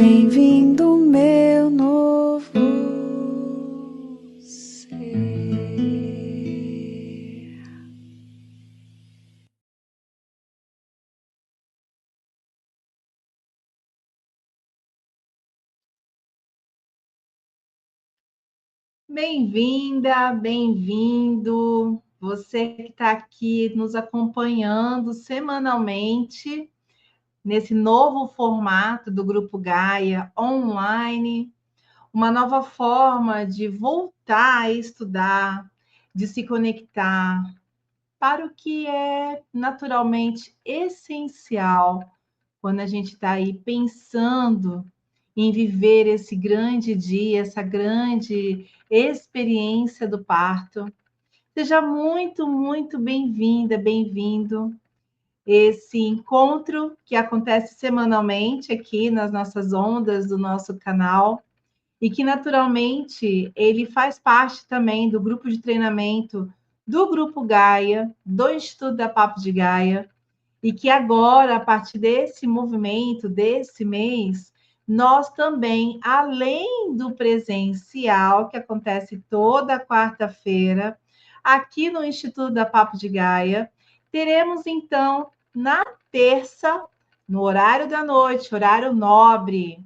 Bem-vindo, meu novo ser. Bem-vinda, bem-vindo, você que está aqui nos acompanhando semanalmente nesse novo formato do Grupo Gaia online, uma nova forma de voltar a estudar, de se conectar para o que é naturalmente essencial quando a gente está aí pensando em viver esse grande dia, essa grande experiência do parto. Seja muito, muito bem-vinda, bem-vindo. Esse encontro que acontece semanalmente aqui nas nossas ondas do nosso canal e que naturalmente ele faz parte também do grupo de treinamento do Grupo Gaia, do Instituto da Papo de Gaia, e que agora, a partir desse movimento, desse mês, nós também, além do presencial, que acontece toda quarta-feira, aqui no Instituto da Papo de Gaia, teremos então, na terça, no horário da noite, horário nobre,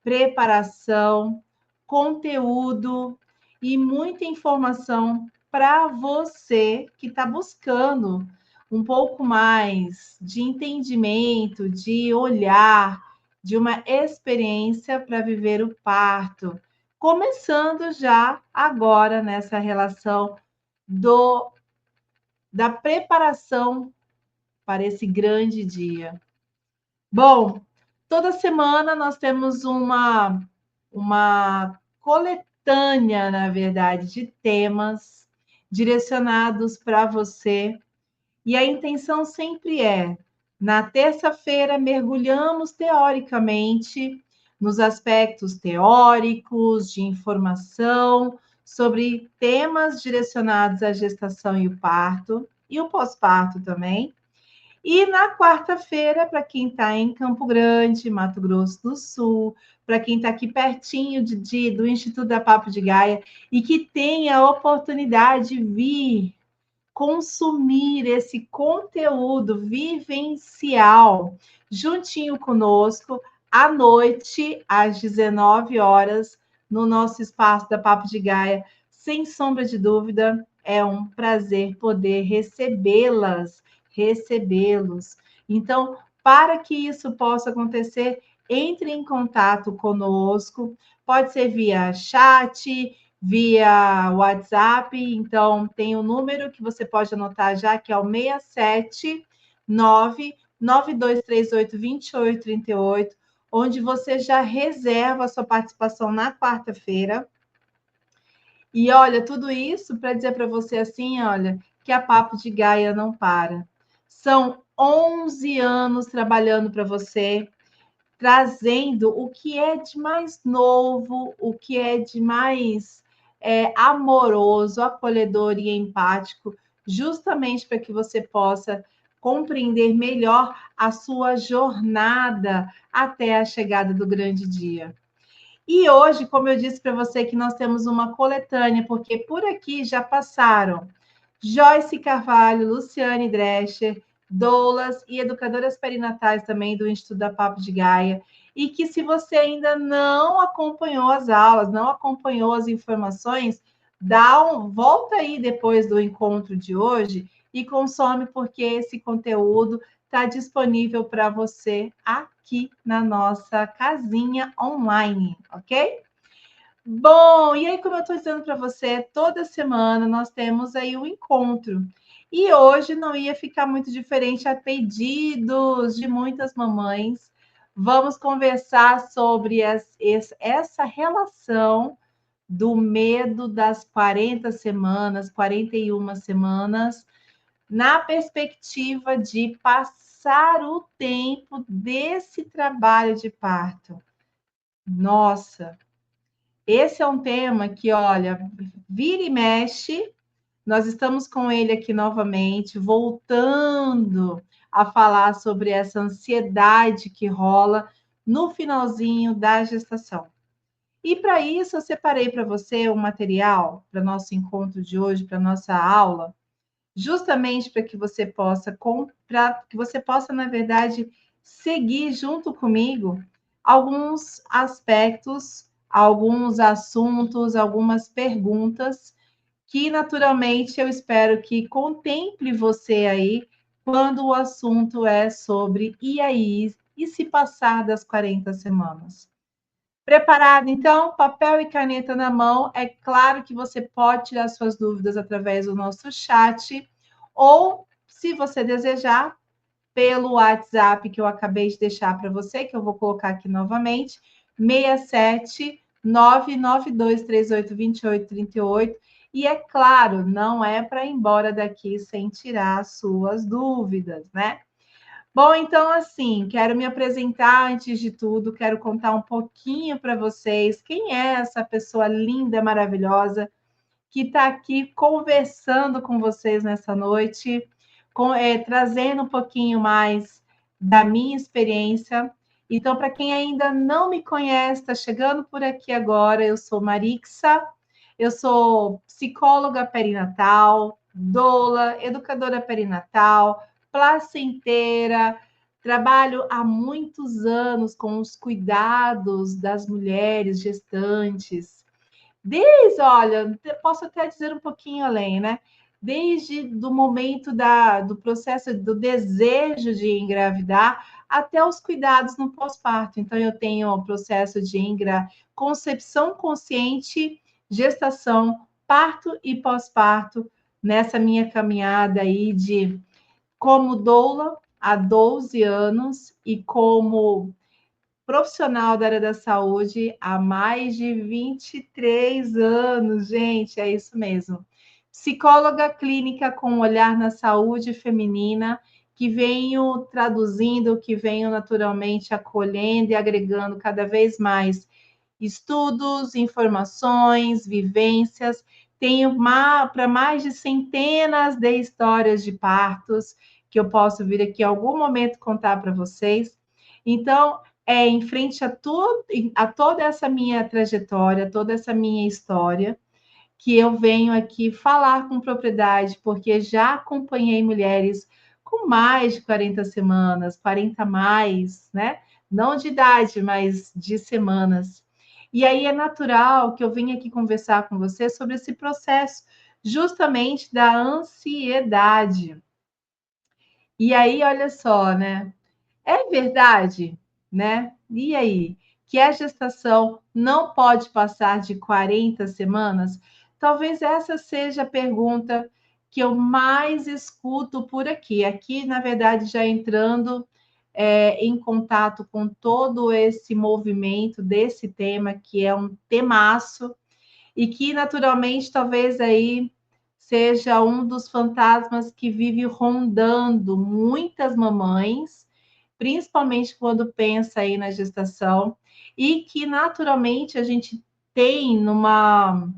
preparação, conteúdo e muita informação para você que está buscando um pouco mais de entendimento, de olhar, de uma experiência para viver o parto, começando já agora nessa relação da preparação para esse grande dia. Bom, toda semana nós temos uma coletânea, na verdade, de temas direcionados para você. E a intenção sempre é, na terça-feira, mergulhamos teoricamente nos aspectos teóricos, de informação, sobre temas direcionados à gestação e o parto, e o pós-parto também. E na quarta-feira, para quem está em Campo Grande, Mato Grosso do Sul, para quem está aqui pertinho do Instituto da Papo de Gaia e que tem a oportunidade de vir consumir esse conteúdo vivencial juntinho conosco à noite, às 19 horas, no nosso espaço da Papo de Gaia. Sem sombra de dúvida, é um prazer poder recebê-los. Então, para que isso possa acontecer, entre em contato conosco, pode ser via chat, via WhatsApp, então tem o número que você pode anotar já, que é o 67992382838, onde você já reserva a sua participação na quarta-feira. E olha, tudo isso para dizer para você assim, olha, que a Papo de Gaia não para. São 11 anos trabalhando para você, trazendo o que é de mais novo, o que é de mais amoroso, acolhedor e empático, justamente para que você possa compreender melhor a sua jornada até a chegada do grande dia. E hoje, como eu disse para você, que nós temos uma coletânea, porque por aqui já passaram Joyce Carvalho, Luciane Drescher, doulas e educadoras perinatais também do Instituto da Papo de Gaia, e que se você ainda não acompanhou as aulas, não acompanhou as informações, volta aí depois do encontro de hoje e consome, porque esse conteúdo está disponível para você aqui na nossa casinha online, ok? Bom, e aí, como eu estou dizendo para você, toda semana nós temos aí um encontro. E hoje não ia ficar muito diferente a pedidos de muitas mamães. Vamos conversar sobre essa relação do medo das 40 semanas, 41 semanas, na perspectiva de passar o tempo desse trabalho de parto. Nossa, esse é um tema que, olha, vira e mexe, nós estamos com ele aqui novamente, voltando a falar sobre essa ansiedade que rola no finalzinho da gestação. E para isso, eu separei para você um material para nosso encontro de hoje, para nossa aula, justamente para que você possa na verdade, seguir junto comigo alguns aspectos, alguns assuntos, algumas perguntas que naturalmente eu espero que contemple você aí quando o assunto é sobre e aí, e se passar das 40 semanas. Preparado, então, papel e caneta na mão. É claro que você pode tirar suas dúvidas através do nosso chat, ou, se você desejar, pelo WhatsApp que eu acabei de deixar para você, que eu vou colocar aqui novamente, 67 99238 2838. E é claro, não é para ir embora daqui sem tirar suas dúvidas, né? Bom, então, assim, quero me apresentar antes de tudo, quero contar um pouquinho para vocês quem é essa pessoa linda, maravilhosa, que está aqui conversando com vocês nessa noite, trazendo um pouquinho mais da minha experiência. Então, para quem ainda não me conhece, está chegando por aqui agora, eu sou Marixa, eu sou psicóloga perinatal, doula, educadora perinatal, placenteira, trabalho há muitos anos com os cuidados das mulheres gestantes. Olha, posso até dizer um pouquinho além, né? Desde do momento do processo do desejo de engravidar até os cuidados no pós-parto. Então, eu tenho o processo de concepção consciente, gestação, parto e pós-parto nessa minha caminhada aí de como doula há 12 anos e como profissional da área da saúde há mais de 23 anos, gente, é isso mesmo. Psicóloga clínica com um olhar na saúde feminina, que venho traduzindo, que venho naturalmente acolhendo e agregando cada vez mais estudos, informações, vivências. Tenho para mais de centenas de histórias de partos que eu posso vir aqui em algum momento contar para vocês. Então, em frente a toda essa minha trajetória, toda essa minha história, que eu venho aqui falar com propriedade, porque já acompanhei mulheres com mais de 40 semanas, 40 mais, né? Não de idade, mas de semanas. E aí é natural que eu venha aqui conversar com você sobre esse processo, justamente da ansiedade. E aí, olha só, né? É verdade, né? E aí? Que a gestação não pode passar de 40 semanas? Talvez essa seja a pergunta que eu mais escuto por aqui. Aqui, na verdade, já entrando em contato com todo esse movimento desse tema, que é um temaço, e que, naturalmente, talvez aí seja um dos fantasmas que vive rondando muitas mamães, principalmente quando pensa aí na gestação, e que naturalmente a gente tem numa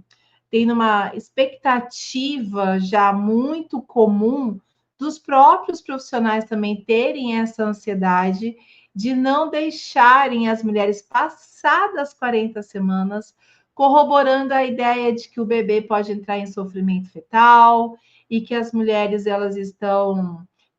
expectativa já muito comum dos próprios profissionais também terem essa ansiedade de não deixarem as mulheres passadas 40 semanas, corroborando a ideia de que o bebê pode entrar em sofrimento fetal e que as mulheres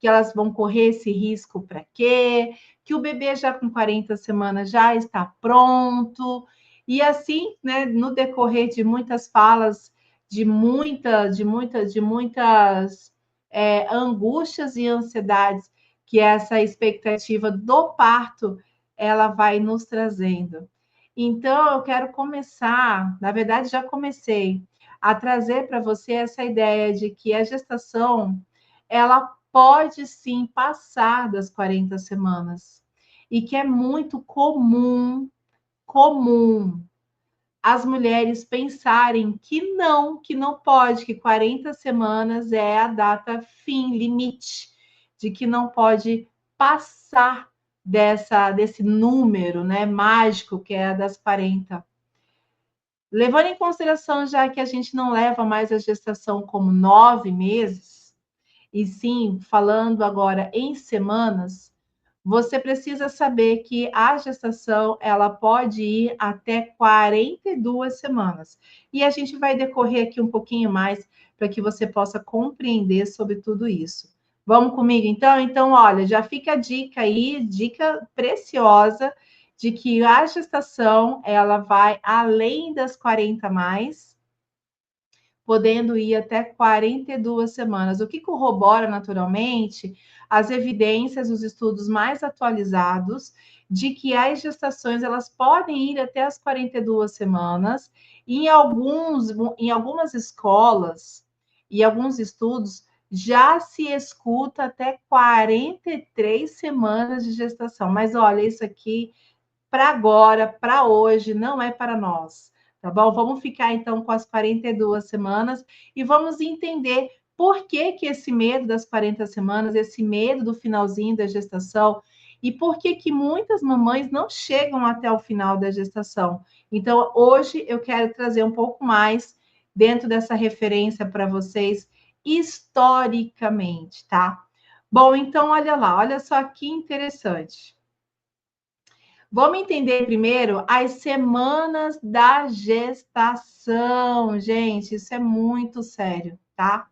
que elas vão correr esse risco para quê? Que o bebê já com 40 semanas já está pronto. E assim, né, no decorrer de muitas falas, de muitas angústias e ansiedades que essa expectativa do parto ela vai nos trazendo. Então, eu quero começar, na verdade, já comecei a trazer para você essa ideia de que a gestação ela pode sim passar das 40 semanas e que é muito comum as mulheres pensarem que não pode, que 40 semanas é a data fim, limite, de que não pode passar desse número, né, mágico que é a das 40. Levando em consideração já que a gente não leva mais a gestação como 9 meses, e sim falando agora em semanas, você precisa saber que a gestação, ela pode ir até 42 semanas. E a gente vai decorrer aqui um pouquinho mais para que você possa compreender sobre tudo isso. Vamos comigo, então? Então, olha, já fica a dica aí, dica preciosa, de que a gestação, ela vai além das 40 mais, podendo ir até 42 semanas, o que corrobora naturalmente as evidências, os estudos mais atualizados de que as gestações elas podem ir até as 42 semanas, e em algumas escolas e alguns estudos já se escuta até 43 semanas de gestação. Mas olha, isso aqui para agora, para hoje, não é para nós, tá bom? Vamos ficar então com as 42 semanas e vamos entender por que que esse medo das 40 semanas, esse medo do finalzinho da gestação e por que que muitas mamães não chegam até o final da gestação. Então, hoje eu quero trazer um pouco mais dentro dessa referência para vocês historicamente, tá? Bom, então olha lá, olha só que interessante. Vamos entender primeiro as semanas da gestação, gente. Isso é muito sério, tá?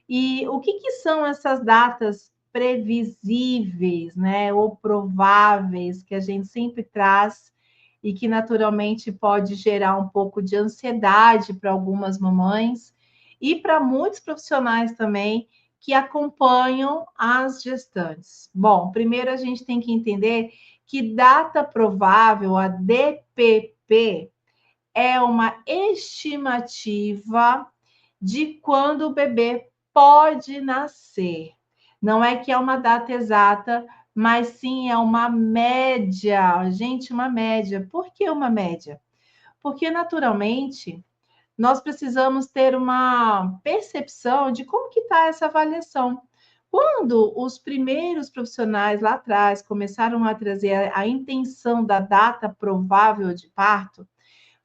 E o que, que são essas datas previsíveis, né? Ou prováveis, que a gente sempre traz e que naturalmente pode gerar um pouco de ansiedade para algumas mamães e para muitos profissionais também que acompanham as gestantes. Bom, primeiro a gente tem que entender que data provável, a DPP, é uma estimativa de quando o bebê pode nascer. Não é que é uma data exata, mas sim é uma média. Gente, uma média. Por que uma média? Porque, naturalmente, nós precisamos ter uma percepção de como que está essa avaliação. Quando os primeiros profissionais lá atrás começaram a trazer a intenção da data provável de parto,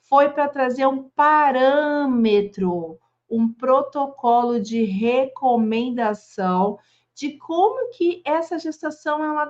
foi para trazer um parâmetro, um protocolo de recomendação de como que essa gestação ela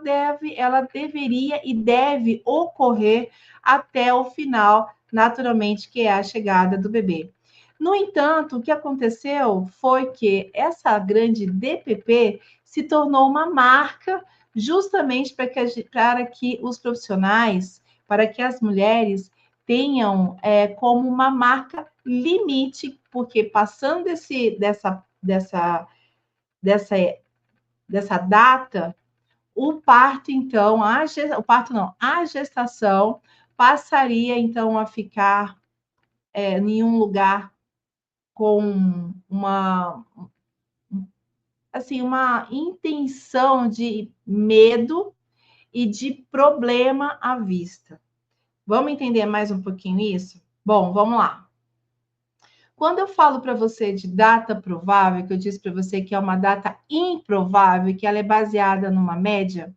deveria e deve ocorrer até o final, naturalmente, que é a chegada do bebê. No entanto, o que aconteceu foi que essa grande DPP se tornou uma marca justamente para que os profissionais, para que as mulheres tenham como uma marca limite, porque passando dessa, dessa data, o parto, então, o parto não, a gestação passaria, então, a ficar em um lugar com assim, uma intenção de medo e de problema à vista. Vamos entender mais um pouquinho isso? Bom, vamos lá. Quando eu falo para você de data provável, que eu disse para você que é uma data improvável, que ela é baseada numa média,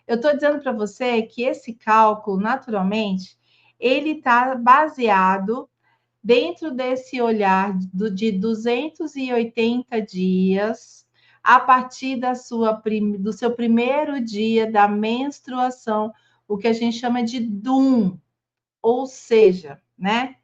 eu estou dizendo para você que esse cálculo, naturalmente, ele está baseado dentro desse olhar de 280 dias, a partir do seu primeiro dia da menstruação, o que a gente chama de DUM, ou seja, né?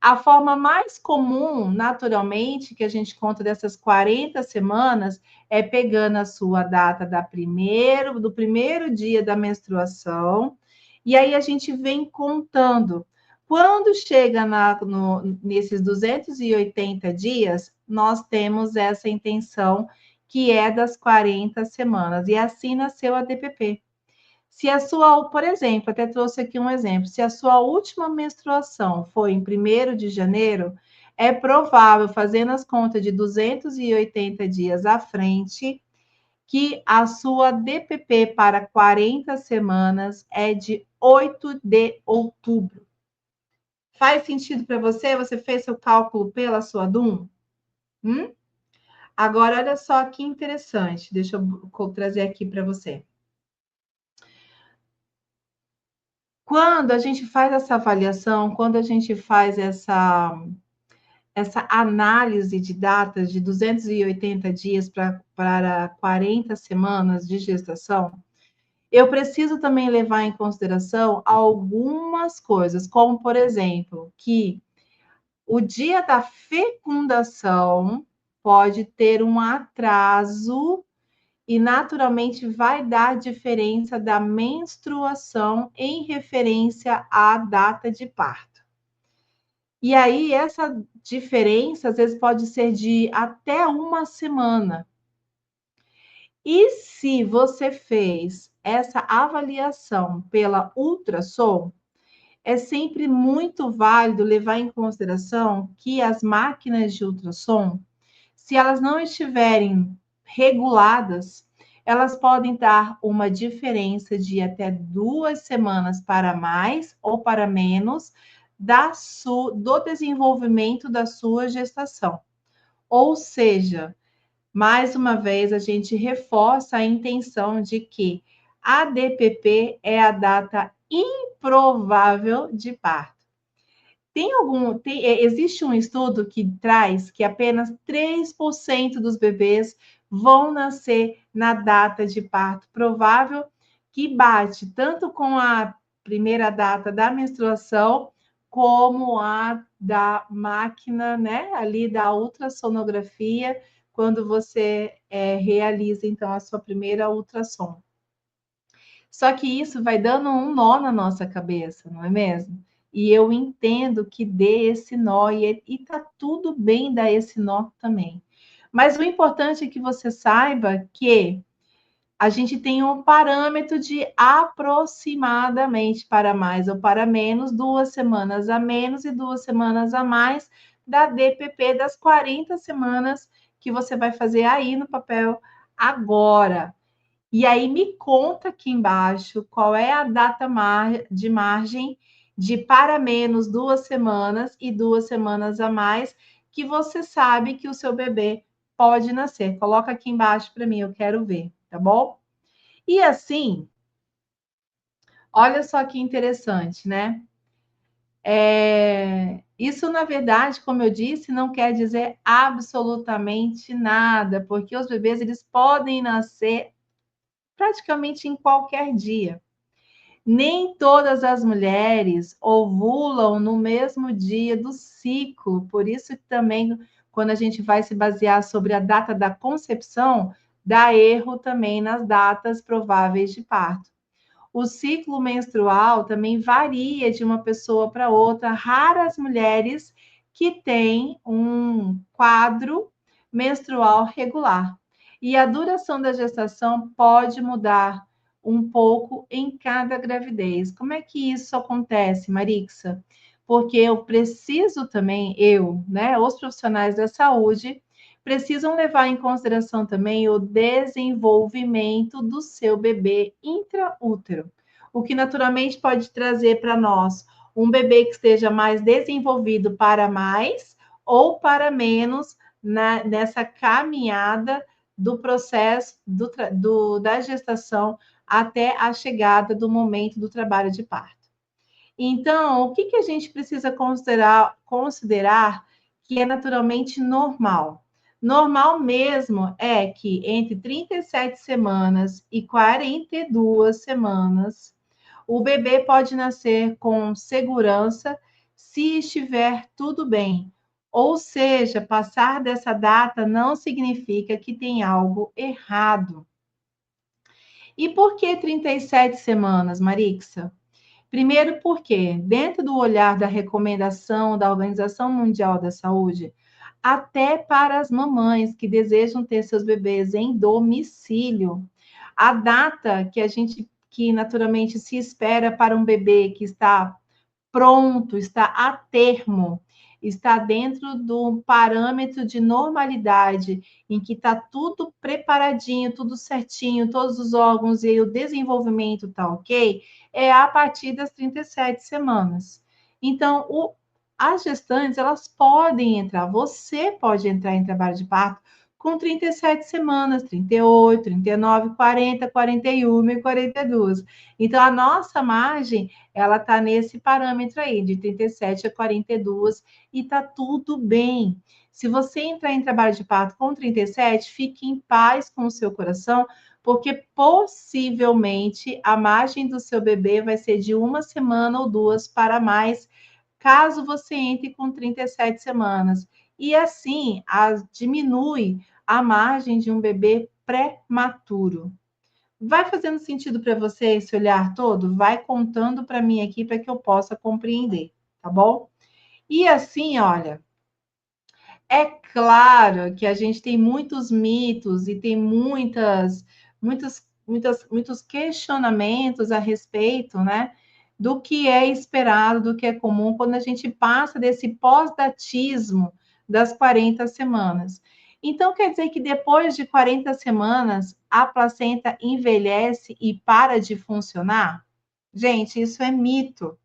A forma mais comum, naturalmente, que a gente conta dessas 40 semanas é pegando a sua data do primeiro dia da menstruação, e aí a gente vem contando. Quando chega nesses 280 dias, nós temos essa intenção que é das 40 semanas, e assim nasceu a DPP. Se a sua, por exemplo, até trouxe aqui um exemplo, se a sua última menstruação foi em 1º de janeiro, é provável, fazendo as contas de 280 dias à frente, que a sua DPP para 40 semanas é de 8 de outubro. Faz sentido para você? Você fez seu cálculo pela sua DUM? Agora, olha só que interessante. Deixa eu trazer aqui para você. Quando a gente faz essa avaliação, quando a gente faz essa análise de datas de 280 dias para 40 semanas de gestação, eu preciso também levar em consideração algumas coisas, como, por exemplo, que o dia da fecundação pode ter um atraso e naturalmente vai dar diferença da menstruação em referência à data de parto. E aí, essa diferença, às vezes, pode ser de até uma semana. E se você fez essa avaliação pela ultrassom, é sempre muito válido levar em consideração que as máquinas de ultrassom, se elas não estiverem reguladas, elas podem dar uma diferença de até 2 semanas para mais ou para menos do desenvolvimento da sua gestação. Ou seja, mais uma vez, a gente reforça a intenção de que a DPP é a data improvável de parto. Existe um estudo que traz que apenas 3% dos bebês vão nascer na data de parto provável, que bate tanto com a primeira data da menstruação, como a da máquina, né, ali da ultrassonografia, quando você realiza, então, a sua primeira ultrassom. Só que isso vai dando um nó na nossa cabeça, não é mesmo? E eu entendo que dê esse nó, e tá tudo bem dar esse nó também. Mas o importante é que você saiba que a gente tem um parâmetro de aproximadamente para mais ou para menos, 2 semanas a menos e 2 semanas a mais da DPP das 40 semanas que você vai fazer aí no papel agora. E aí me conta aqui embaixo qual é a data de margem de para menos 2 semanas e 2 semanas a mais que você sabe que o seu bebê pode nascer. Coloca aqui embaixo para mim, eu quero ver, tá bom? E assim, olha só que interessante, né? Isso, na verdade, como eu disse, não quer dizer absolutamente nada, porque os bebês eles podem nascer praticamente em qualquer dia. Nem todas as mulheres ovulam no mesmo dia do ciclo, por isso que também, quando a gente vai se basear sobre a data da concepção, dá erro também nas datas prováveis de parto. O ciclo menstrual também varia de uma pessoa para outra, raras mulheres que têm um quadro menstrual regular. E a duração da gestação pode mudar um pouco em cada gravidez. Como é que isso acontece, Marixa? Porque eu preciso também, né, os profissionais da saúde, precisam levar em consideração também o desenvolvimento do seu bebê intraútero, o que naturalmente pode trazer para nós um bebê que esteja mais desenvolvido para mais ou para menos nessa caminhada do processo da gestação até a chegada do momento do trabalho de parto. Então, o que a gente precisa considerar que é naturalmente normal? Normal mesmo é que entre 37 semanas e 42 semanas, o bebê pode nascer com segurança se estiver tudo bem. Ou seja, passar dessa data não significa que tem algo errado. E por que 37 semanas, Marixa? Primeiro, porque, dentro do olhar da recomendação da Organização Mundial da Saúde, até para as mamães que desejam ter seus bebês em domicílio, a data que naturalmente se espera para um bebê que está pronto, está a termo, está dentro do parâmetro de normalidade, em que está tudo preparadinho, tudo certinho, todos os órgãos e o desenvolvimento está ok, é a partir das 37 semanas. Então, as gestantes, elas podem entrar, você pode entrar em trabalho de parto com 37 semanas, 38, 39, 40, 41 e 42. Então, a nossa margem, ela está nesse parâmetro aí, de 37 a 42, e está tudo bem. Se você entrar em trabalho de parto com 37, fique em paz com o seu coração, porque possivelmente a margem do seu bebê vai ser de 1 semana ou 2 para mais, caso você entre com 37 semanas. E assim, diminui a margem de um bebê prematuro. Vai fazendo sentido para você esse olhar todo? Vai contando para mim aqui para que eu possa compreender, tá bom? E assim, olha, é claro que a gente tem muitos mitos e tem muitos questionamentos a respeito, né? Do que é esperado, do que é comum quando a gente passa desse pós-datismo das 40 semanas. Então, quer dizer que depois de 40 semanas, a placenta envelhece e para de funcionar? Gente, isso é mito.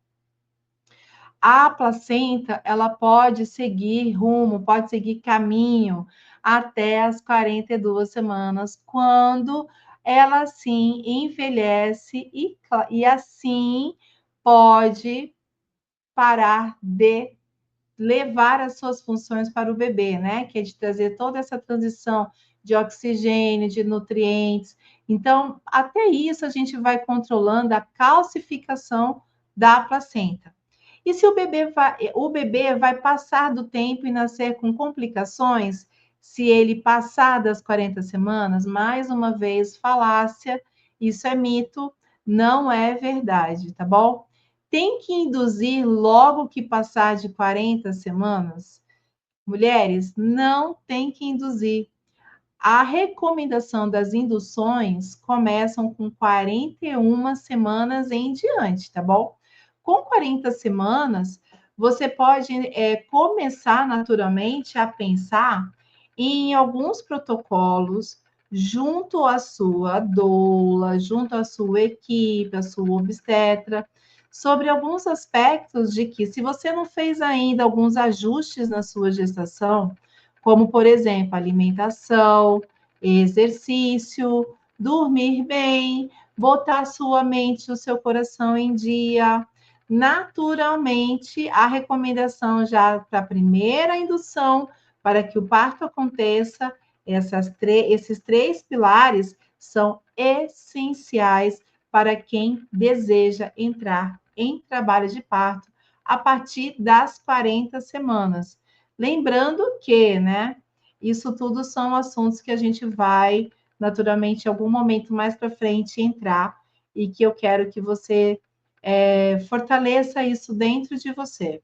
A placenta, ela pode seguir rumo, pode seguir caminho até as 42 semanas, quando ela sim envelhece e assim pode parar de levar as suas funções para o bebê, né? Que é de trazer toda essa transição de oxigênio, de nutrientes. Então, até isso a gente vai controlando a calcificação da placenta. E se o bebê vai passar do tempo e nascer com complicações, se ele passar das 40 semanas, mais uma vez, falácia, isso é mito, não é verdade, tá bom? Tem que induzir logo que passar de 40 semanas? Mulheres, não tem que induzir. A recomendação das induções começam com 41 semanas em diante, tá bom? Com 40 semanas, você pode começar naturalmente a pensar em alguns protocolos junto à sua doula, junto à sua equipe, à sua obstetra, sobre alguns aspectos de que, se você não fez ainda alguns ajustes na sua gestação, como, por exemplo, alimentação, exercício, dormir bem, botar sua mente e o seu coração em dia. Naturalmente, a recomendação já para a primeira indução, para que o parto aconteça, esses 3 pilares são essenciais para quem deseja entrar em trabalho de parto a partir das 40 semanas. Lembrando que, né, isso tudo são assuntos que a gente vai, naturalmente, em algum momento mais para frente entrar e que eu quero que você fortaleça isso dentro de você.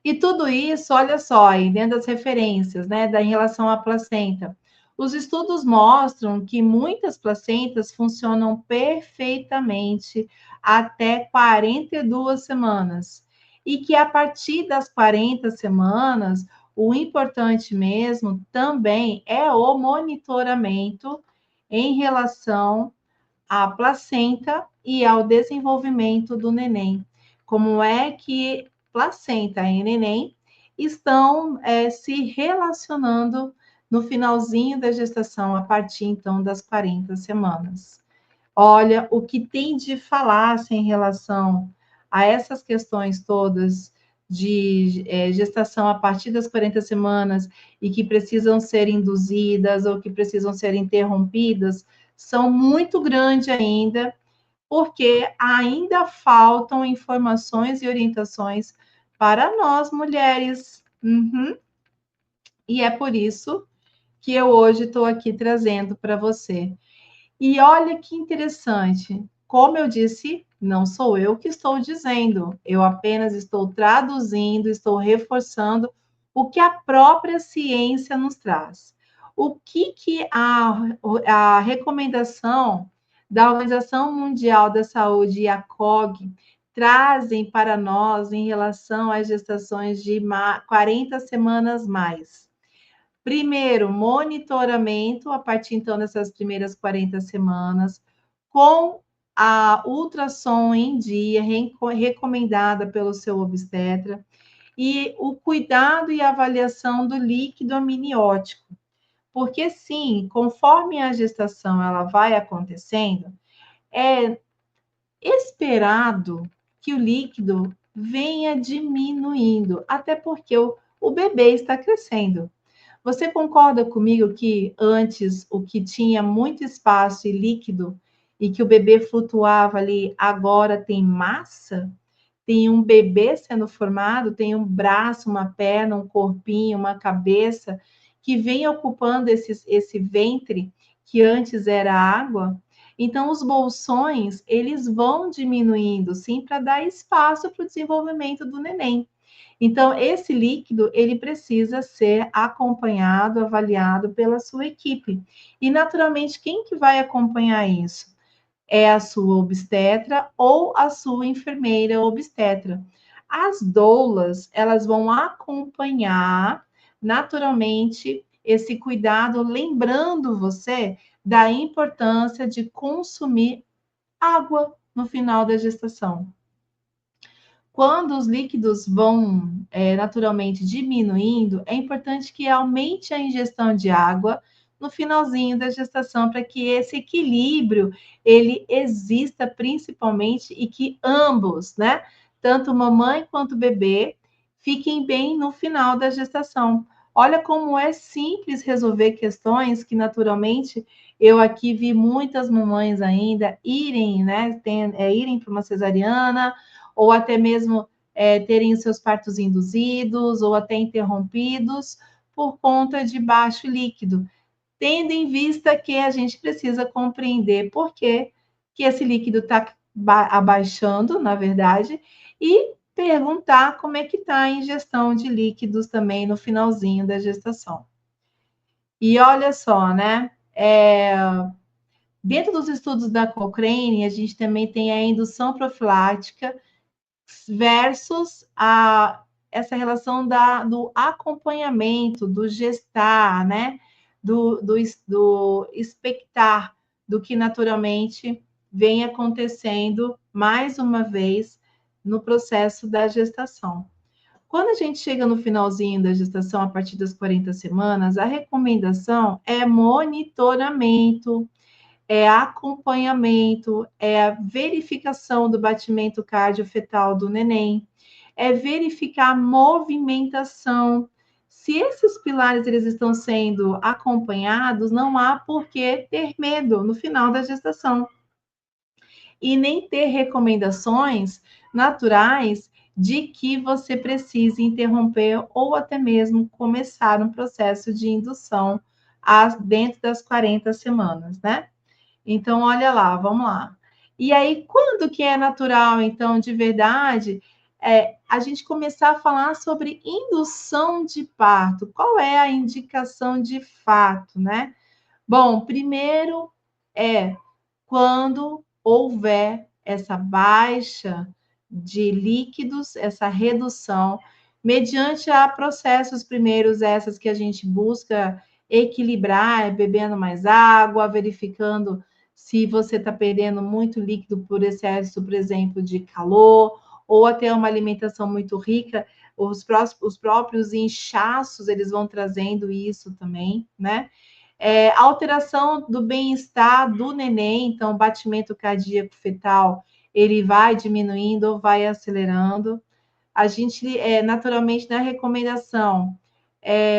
E tudo isso, olha só, aí dentro das referências, né, em relação à placenta. Os estudos mostram que muitas placentas funcionam perfeitamente até 42 semanas. E que a partir das 40 semanas, o importante mesmo também é o monitoramento em relação à placenta e ao desenvolvimento do neném. Como é que placenta e neném estão se relacionando no finalzinho da gestação, a partir então das 40 semanas. Olha, o que tem de falácia em relação a essas questões todas de gestação a partir das 40 semanas e que precisam ser induzidas ou que precisam ser interrompidas, são muito grandes ainda, porque ainda faltam informações e orientações para nós mulheres. Uhum. E é por isso que eu hoje estou aqui trazendo para você. E olha que interessante, como eu disse, não sou eu que estou dizendo, eu apenas estou traduzindo, estou reforçando o que a própria ciência nos traz. O que a recomendação da Organização Mundial da Saúde e a COG trazem para nós em relação às gestações de 40 semanas mais? Primeiro, monitoramento a partir então dessas primeiras 40 semanas, com a ultrassom em dia, recomendada pelo seu obstetra, e o cuidado e avaliação do líquido amniótico. Porque sim, conforme a gestação ela vai acontecendo, é esperado que o líquido venha diminuindo, até porque o bebê está crescendo. Você concorda comigo que antes o que tinha muito espaço e líquido e que o bebê flutuava ali, agora tem massa? Tem um bebê sendo formado, tem um braço, uma perna, um corpinho, uma cabeça que vem ocupando esse ventre que antes era água. Então, os bolsões, eles vão diminuindo, sim, para dar espaço para o desenvolvimento do neném. Então, esse líquido, ele precisa ser acompanhado, avaliado pela sua equipe. E, naturalmente, quem que vai acompanhar isso? É a sua obstetra ou a sua enfermeira obstetra. As doulas, elas vão acompanhar naturalmente esse cuidado, lembrando você da importância de consumir água no final da gestação. Quando os líquidos vão naturalmente diminuindo, é importante que aumente a ingestão de água no finalzinho da gestação, para que esse equilíbrio ele exista principalmente e que ambos, né, tanto mamãe quanto bebê, fiquem bem no final da gestação. Olha como é simples resolver questões que naturalmente eu aqui vi muitas mamães ainda irem, né, irem para uma cesariana ou até mesmo terem os seus partos induzidos ou até interrompidos por conta de baixo líquido, tendo em vista que a gente precisa compreender por que esse líquido está abaixando, na verdade, e perguntar como é que está a ingestão de líquidos também no finalzinho da gestação. E olha só, né? Dentro dos estudos da Cochrane, a gente também tem a indução profilática versus essa relação do acompanhamento, do gestar, né? Do expectar, do que naturalmente vem acontecendo mais uma vez no processo da gestação. Quando a gente chega no finalzinho da gestação, a partir das 40 semanas, a recomendação é monitoramento, é acompanhamento, é a verificação do batimento cardiofetal do neném, é verificar a movimentação. Se esses pilares eles estão sendo acompanhados, não há por que ter medo no final da gestação. E nem ter recomendações naturais de que você precise interromper ou até mesmo começar um processo de indução dentro das 40 semanas, né? Então, olha lá, vamos lá. E aí, quando que é natural, então, de verdade, a gente começar a falar sobre indução de parto? Qual é a indicação de fato, né? Bom, primeiro é quando houver essa baixa de líquidos, essa redução, mediante a processos primeiros, essas que a gente busca equilibrar, bebendo mais água, verificando se você está perdendo muito líquido por excesso, por exemplo, de calor, ou até uma alimentação muito rica, os próprios inchaços, eles vão trazendo isso também, né? Alteração do bem-estar do neném, então, o batimento cardíaco fetal, ele vai diminuindo ou vai acelerando. A gente, naturalmente, na recomendação,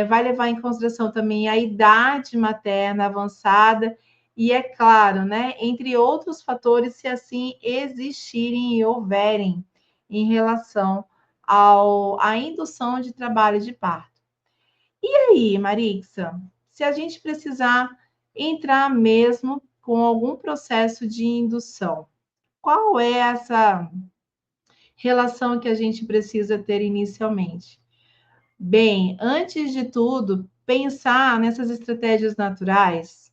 vai levar em consideração também a idade materna avançada e, é claro, né, entre outros fatores, se assim existirem e houverem em relação à indução de trabalho de parto. E aí, Marixa, se a gente precisar entrar mesmo com algum processo de indução, qual é essa relação que a gente precisa ter inicialmente? Bem, antes de tudo, pensar nessas estratégias naturais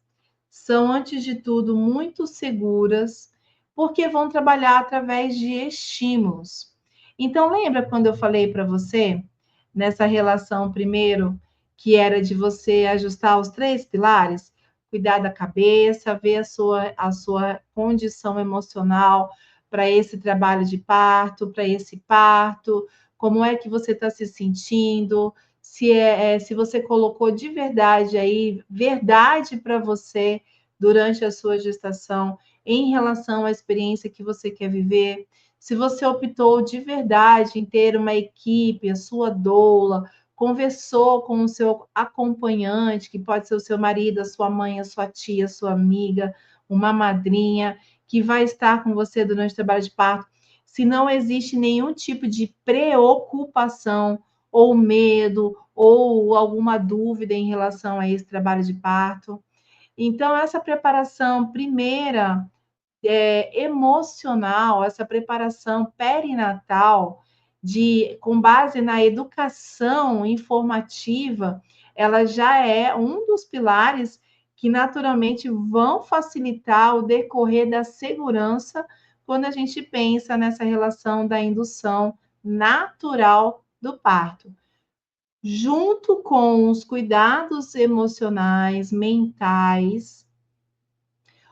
são, antes de tudo, muito seguras, porque vão trabalhar através de estímulos. Então, lembra quando eu falei para você, nessa relação primeiro, que era de você ajustar os 3 pilares? Cuidar da cabeça, ver a sua condição emocional para esse trabalho de parto, para esse parto, como é que você está se sentindo, se você colocou de verdade aí, verdade para você durante a sua gestação em relação à experiência que você quer viver, se você optou de verdade em ter uma equipe, a sua doula, conversou com o seu acompanhante, que pode ser o seu marido, a sua mãe, a sua tia, a sua amiga, uma madrinha, que vai estar com você durante o trabalho de parto, se não existe nenhum tipo de preocupação ou medo ou alguma dúvida em relação a esse trabalho de parto. Então, essa preparação primeira emocional, essa preparação perinatal, com base na educação informativa, ela já é um dos pilares que naturalmente vão facilitar o decorrer da segurança quando a gente pensa nessa relação da indução natural do parto. Junto com os cuidados emocionais, mentais,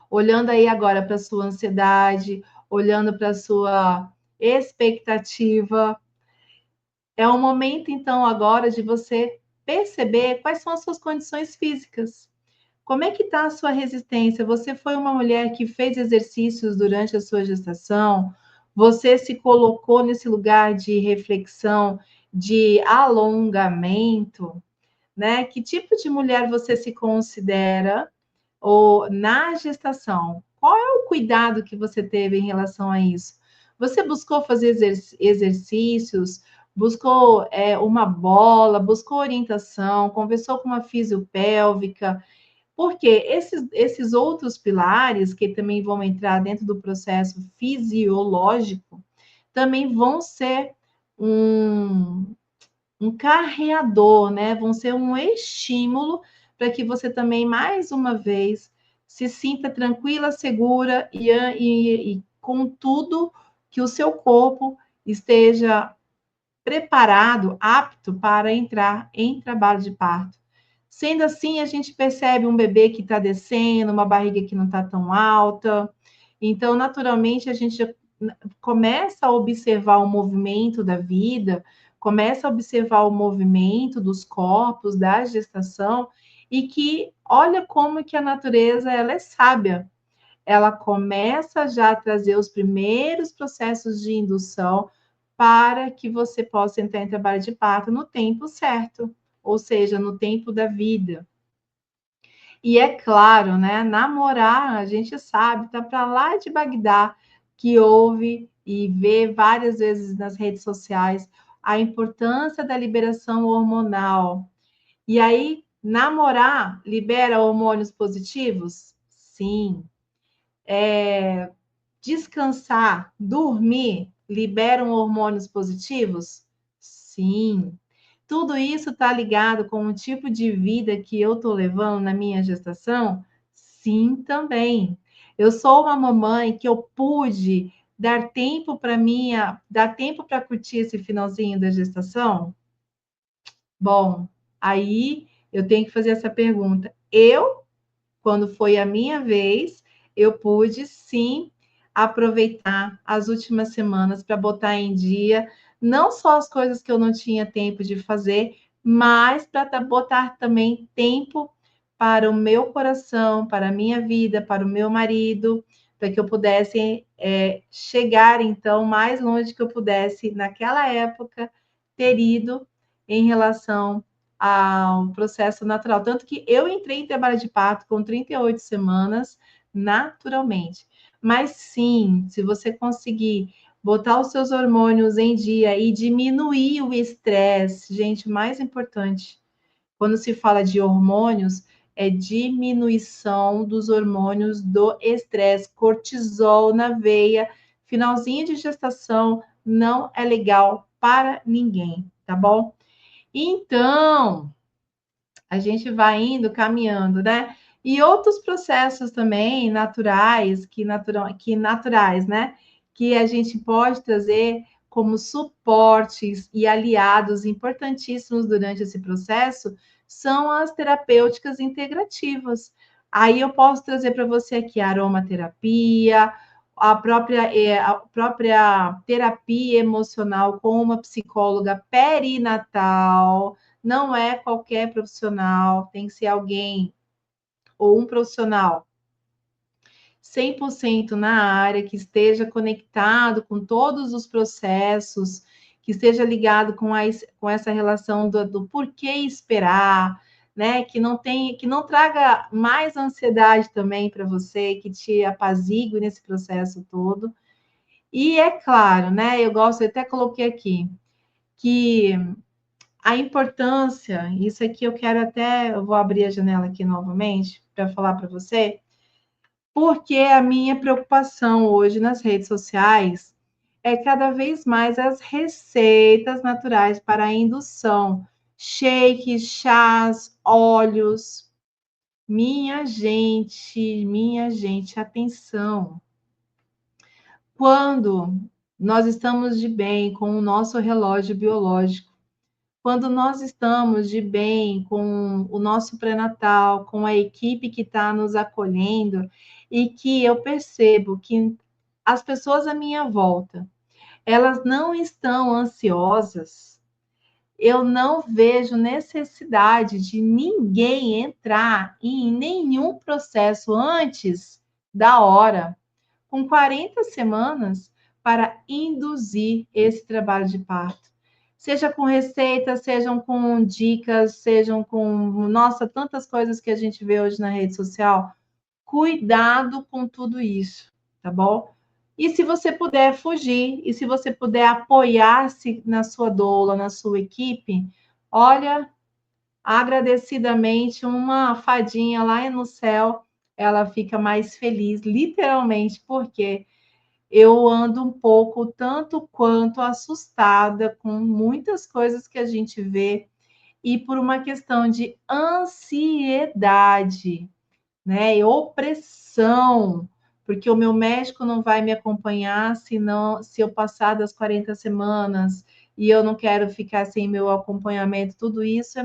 olhando aí agora para a sua ansiedade, olhando para a sua expectativa. É o momento, então, agora de você perceber quais são as suas condições físicas. Como é que está a sua resistência? Você foi uma mulher que fez exercícios durante a sua gestação? Você se colocou nesse lugar de reflexão, de alongamento, né? Que tipo de mulher você se considera? Ou na gestação, qual é o cuidado que você teve em relação a isso? Você buscou fazer exercícios, buscou uma bola, buscou orientação, conversou com uma fisiopélvica, porque esses outros pilares que também vão entrar dentro do processo fisiológico também vão ser um, um carreador, né? Vão ser um estímulo para que você também, mais uma vez, se sinta tranquila, segura e com tudo que o seu corpo esteja preparado, apto para entrar em trabalho de parto. Sendo assim, a gente percebe um bebê que está descendo, uma barriga que não está tão alta. Então, naturalmente, a gente começa a observar o movimento da vida, começa a observar o movimento dos corpos, da gestação, e que olha como que a natureza ela é sábia. Ela começa já a trazer os primeiros processos de indução para que você possa entrar em trabalho de parto no tempo certo, ou seja, no tempo da vida. E é claro, né? Namorar, a gente sabe, tá para lá de Bagdá, que ouve e vê várias vezes nas redes sociais a importância da liberação hormonal. E aí, namorar libera hormônios positivos? Sim. Descansar, dormir, liberam hormônios positivos? Sim. Tudo isso está ligado com o tipo de vida que eu estou levando na minha gestação? Sim, também. Eu sou uma mamãe que eu pude dar tempo para curtir esse finalzinho da gestação? Bom, aí eu tenho que fazer essa pergunta. Quando foi a minha vez, eu pude sim aproveitar as últimas semanas para botar em dia não só as coisas que eu não tinha tempo de fazer, mas para botar também tempo para o meu coração, para a minha vida, para o meu marido, para que eu pudesse chegar então mais longe que eu pudesse naquela época ter ido em relação ao processo natural. Tanto que eu entrei em trabalho de parto com 38 semanas, naturalmente. Mas sim, se você conseguir botar os seus hormônios em dia e diminuir o estresse, gente, o mais importante, quando se fala de hormônios, é diminuição dos hormônios do estresse, cortisol na veia, finalzinho de gestação, não é legal para ninguém, tá bom? Então, a gente vai indo, caminhando, né? E outros processos também naturais, que naturais, né? Que a gente pode trazer como suportes e aliados importantíssimos durante esse processo são as terapêuticas integrativas. Aí eu posso trazer para você aqui a aromaterapia, a própria terapia emocional com uma psicóloga perinatal. Não é qualquer profissional, tem que ser alguém ou um profissional 100% na área, que esteja conectado com todos os processos, que esteja ligado com essa relação do porquê esperar, né? Que não traga mais ansiedade também para você, que te apazigue nesse processo todo. E é claro, né? Eu até coloquei aqui, que a importância, isso aqui eu vou abrir a janela aqui novamente para falar para você, porque a minha preocupação hoje nas redes sociais é cada vez mais as receitas naturais para a indução, shakes, chás, óleos. Minha gente, atenção. Quando nós estamos de bem com o nosso relógio biológico, quando nós estamos de bem com o nosso pré-natal, com a equipe que está nos acolhendo, e que eu percebo que as pessoas à minha volta, elas não estão ansiosas, eu não vejo necessidade de ninguém entrar em nenhum processo antes da hora, com 40 semanas, para induzir esse trabalho de parto. Seja com receitas, sejam com dicas, sejam com, nossa, tantas coisas que a gente vê hoje na rede social. Cuidado com tudo isso, tá bom? E se você puder fugir, e se você puder apoiar-se na sua doula, na sua equipe, olha, agradecidamente, uma fadinha lá no céu, ela fica mais feliz, literalmente, porque eu ando um pouco tanto quanto assustada com muitas coisas que a gente vê e por uma questão de ansiedade, né? E opressão, porque o meu médico não vai me acompanhar se eu passar das 40 semanas e eu não quero ficar sem meu acompanhamento. Tudo isso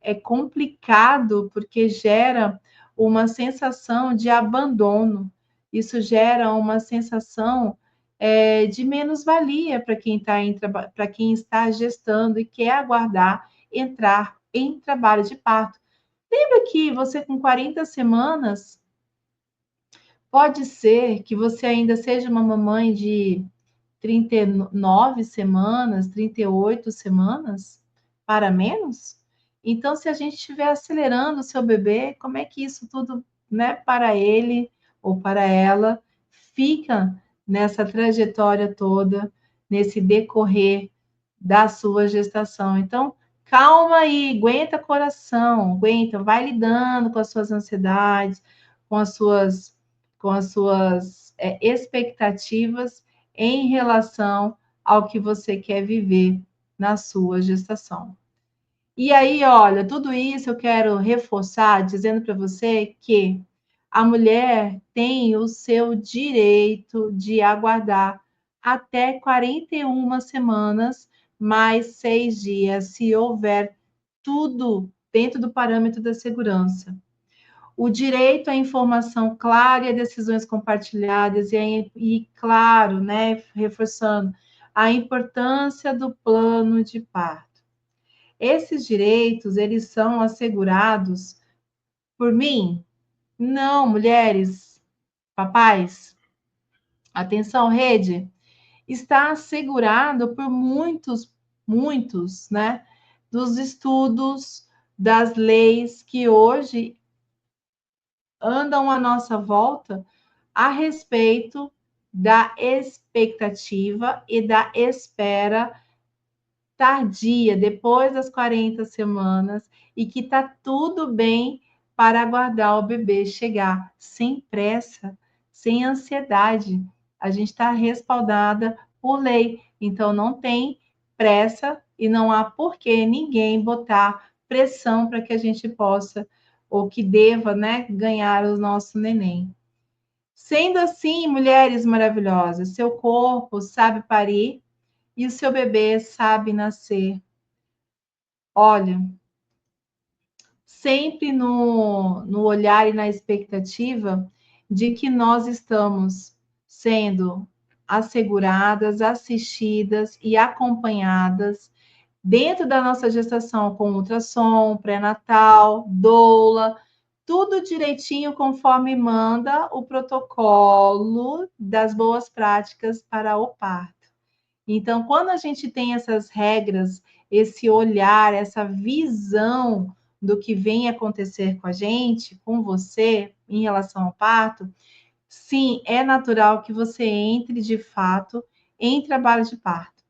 é complicado porque gera uma sensação de abandono. Isso gera uma sensação de menos-valia para quem está gestando e quer aguardar entrar em trabalho de parto. Lembra que você com 40 semanas pode ser que você ainda seja uma mamãe de 39 semanas, 38 semanas, para menos? Então, se a gente estiver acelerando o seu bebê, como é que isso tudo, né, para ele ou para ela, fica nessa trajetória toda, nesse decorrer da sua gestação? Então, calma aí, aguenta coração, aguenta, vai lidando com as suas ansiedades, com as suas expectativas em relação ao que você quer viver na sua gestação. E aí, olha, tudo isso eu quero reforçar dizendo para você que a mulher tem o seu direito de aguardar até 41 semanas mais 6 dias, se houver tudo dentro do parâmetro da segurança. O direito à informação clara e a decisões compartilhadas, claro, né, reforçando a importância do plano de parto. Esses direitos, eles são assegurados por mim? Não, mulheres, papais, atenção, rede, está assegurado por muitos, né, dos estudos, das leis que hoje andam à nossa volta a respeito da expectativa e da espera tardia, depois das 40 semanas, e que está tudo bem para aguardar o bebê chegar, sem pressa, sem ansiedade. A gente está respaldada por lei, então não tem pressa e não há por que ninguém botar pressão para que a gente possa, ou que deva, né, ganhar o nosso neném. Sendo assim, mulheres maravilhosas, seu corpo sabe parir e o seu bebê sabe nascer. Olha, sempre no olhar e na expectativa de que nós estamos sendo asseguradas, assistidas e acompanhadas dentro da nossa gestação com ultrassom, pré-natal, doula, tudo direitinho conforme manda o protocolo das boas práticas para o parto. Então, quando a gente tem essas regras, esse olhar, essa visão do que vem acontecer com a gente, com você, em relação ao parto, sim, é natural que você entre de fato em trabalho de parto.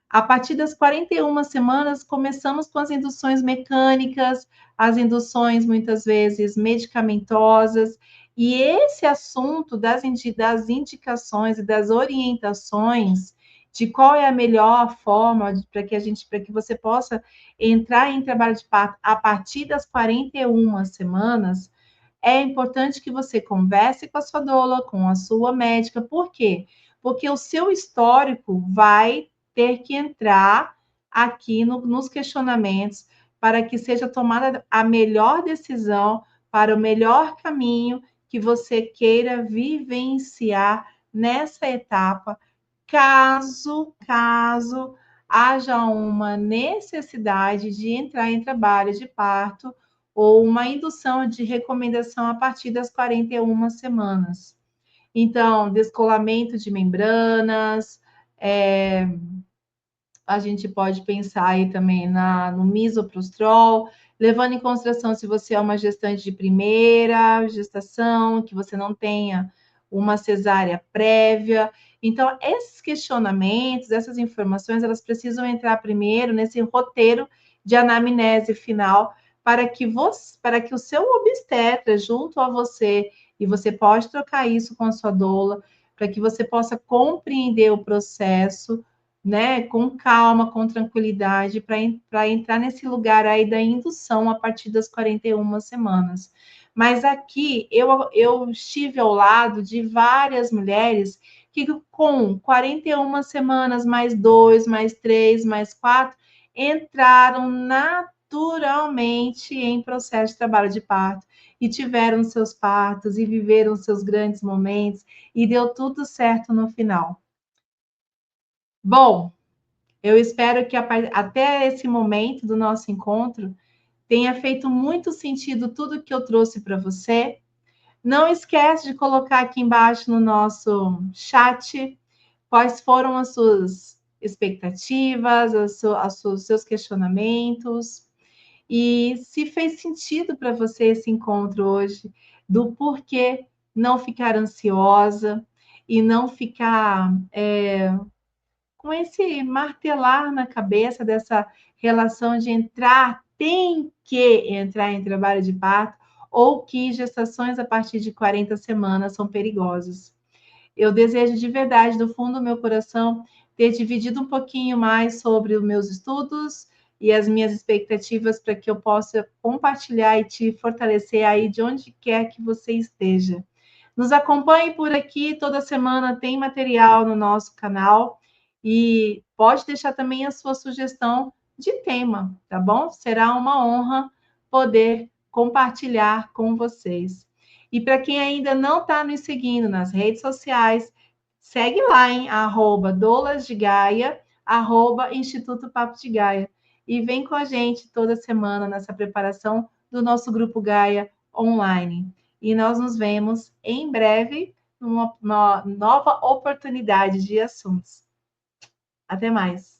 A partir das 41 semanas, começamos com as induções mecânicas, as induções muitas vezes medicamentosas, e esse assunto das indicações e das orientações de qual é a melhor forma para que você possa entrar em trabalho de parto a partir das 41 semanas, é importante que você converse com a sua doula, com a sua médica. Por quê? Porque o seu histórico vai ter que entrar aqui nos questionamentos para que seja tomada a melhor decisão para o melhor caminho que você queira vivenciar nessa etapa, caso haja uma necessidade de entrar em trabalho de parto ou uma indução de recomendação a partir das 41 semanas. Então, descolamento de membranas, a gente pode pensar aí também no misoprostrol, levando em consideração se você é uma gestante de primeira gestação, que você não tenha uma cesárea prévia. Então, esses questionamentos, essas informações, elas precisam entrar primeiro nesse roteiro de anamnese final para que o seu obstetra, junto a você, e você pode trocar isso com a sua doula, para que você possa compreender o processo, né, com calma, com tranquilidade, para entrar nesse lugar aí da indução a partir das 41 semanas. Mas aqui eu estive ao lado de várias mulheres que com 41 semanas, mais 2, mais 3, mais 4, entraram naturalmente em processo de trabalho de parto e tiveram seus partos e viveram seus grandes momentos e deu tudo certo no final. Bom, eu espero que até esse momento do nosso encontro tenha feito muito sentido tudo que eu trouxe para você. Não esquece de colocar aqui embaixo no nosso chat quais foram as suas expectativas, os seus questionamentos e se fez sentido para você esse encontro hoje, do porquê não ficar ansiosa e não ficar com esse martelar na cabeça dessa relação de entrar, tem que entrar em trabalho de parto, ou que gestações a partir de 40 semanas são perigosas. Eu desejo de verdade, do fundo do meu coração, ter dividido um pouquinho mais sobre os meus estudos e as minhas expectativas para que eu possa compartilhar e te fortalecer aí de onde quer que você esteja. Nos acompanhe por aqui, toda semana tem material no nosso canal e pode deixar também a sua sugestão de tema, tá bom? Será uma honra poder compartilhar com vocês. E para quem ainda não está nos seguindo nas redes sociais, segue lá em @doulasdegaia, Instituto Papo de Gaia. E vem com a gente toda semana nessa preparação do nosso Grupo Gaia online. E nós nos vemos em breve numa nova oportunidade de assuntos. Até mais.